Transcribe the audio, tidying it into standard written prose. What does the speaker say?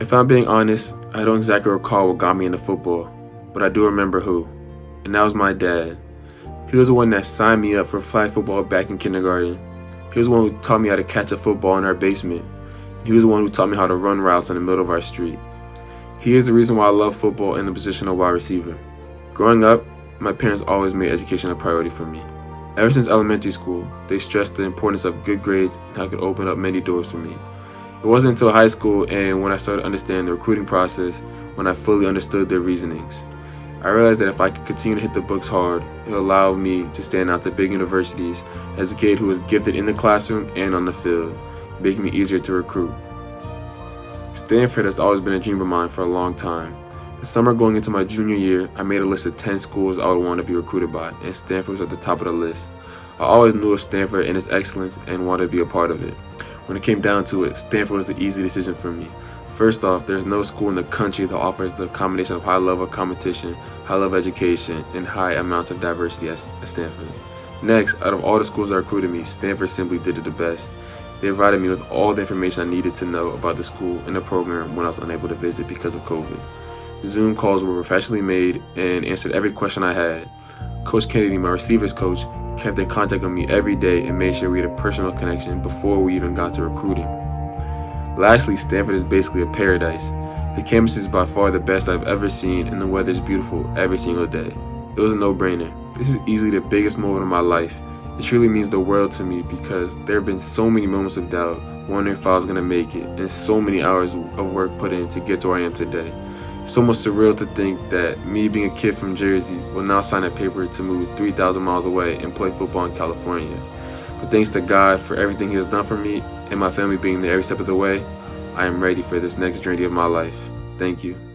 If I'm being honest, I don't exactly recall what got me into football, but I do remember who, and that was my dad. He was the one that signed me up for flag football back in kindergarten. He was the one who taught me how to catch a football in our basement. He was the one who taught me how to run routes in the middle of our street. He is the reason why I love football and the position of wide receiver. Growing up, my parents always made education a priority for me. Ever since elementary school, they stressed the importance of good grades and how it could open up many doors for me. It wasn't until high school and when I started understanding the recruiting process when I fully understood their reasonings. I realized that if I could continue to hit the books hard, it would allow me to stand out to big universities as a kid who was gifted in the classroom and on the field, making me easier to recruit. Stanford has always been a dream of mine for a long time. The summer going into my junior year, I made a list of 10 schools I would want to be recruited by, and Stanford was at the top of the list. I always knew of Stanford and its excellence and wanted to be a part of it. When it came down to it, Stanford was the easy decision for me. First off, there's no school in the country that offers the combination of high level competition, high level education, and high amounts of diversity as Stanford. Next, out of all the schools that recruited me, Stanford simply did it the best. They provided me with all the information I needed to know about the school and the program when I was unable to visit because of COVID. Zoom calls were professionally made and answered every question I had. Coach Kennedy, my receivers coach, kept in contact with me every day and made sure we had a personal connection before we even got to recruiting. Lastly, Stanford is basically a paradise. The campus is by far the best I've ever seen and the weather is beautiful every single day. It was a no-brainer. This is easily the biggest moment of my life. It truly means the world to me because there have been so many moments of doubt, wondering if I was going to make it, and so many hours of work put in to get to where I am today. It's almost surreal to think that me being a kid from Jersey will now sign a paper to move 3,000 miles away and play football in California. But thanks to God for everything He has done for me and my family being there every step of the way, I am ready for this next journey of my life. Thank you.